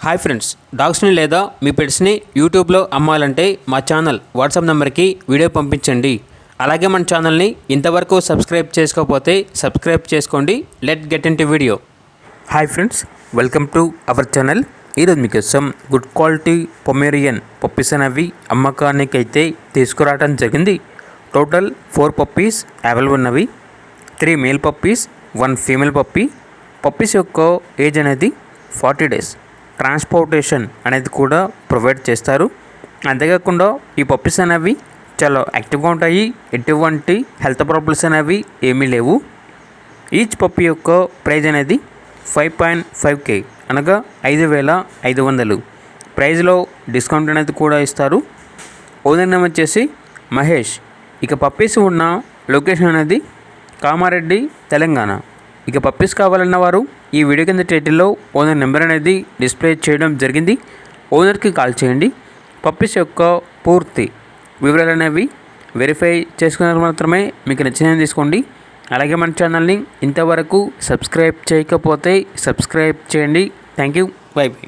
Hi friends, డాగ్స్ని లేదా మీ పెట్స్ని యూట్యూబ్లో అమ్మాలంటే మా ఛానల్ వాట్సాప్ నెంబర్కి వీడియో పంపించండి. అలాగే మన ఛానల్ని ఇంతవరకు సబ్స్క్రైబ్ చేసుకోకపోతే సబ్స్క్రైబ్ చేసుకోండి. Let get in to video. Hi friends, welcome to our channel. ఈరోజు మీకోసం గుడ్ క్వాలిటీ పొమేరియన్ పప్పీస్ అనేవి అమ్మకానికి అయితే తీసుకురావడం జరిగింది. టోటల్ 4 పప్పీస్ అవైలబుల్ ఉన్నవి. 3 male puppies, 1 female puppy. Puppies యొక్క ఏజ్ అనేది 40 days. ట్రాన్స్పోర్టేషన్ అనేది కూడా ప్రొవైడ్ చేస్తారు. అంతేకాకుండా ఈ పప్పీస్ అనేవి చాలా యాక్టివ్గా ఉంటాయి. ఎటువంటి హెల్త్ ప్రాబ్లమ్స్ అనేవి ఏమీ లేవు. ఈచ్ పప్పీ యొక్క ప్రైజ్ అనేది 5.5K అనగా 5,500. ప్రైజ్లో డిస్కౌంట్ అనేది కూడా ఇస్తారు. ఓనర్ నేమ్ వచ్చేసి మహేష్. ఇక పప్పీస్ ఉన్న లొకేషన్ అనేది కామారెడ్డి, తెలంగాణ. ఇక పప్పీస్ కావాలన్న వారు ఈ వీడియో కింద టైటిల్లో ఓనర్ నెంబర్ అనేది డిస్ప్లే చేయడం జరిగింది. ఓనర్కి కాల్ చేయండి. పప్పీస్ యొక్క పూర్తి వివరాలు అనేవి వెరిఫై చేసుకున్న మాత్రమే మీకు నచ్చినది తీసుకోండి. అలాగే మన ఛానల్ని ఇంతవరకు సబ్స్క్రైబ్ చేయకపోతే సబ్స్క్రైబ్ చేయండి. Thank you. By by.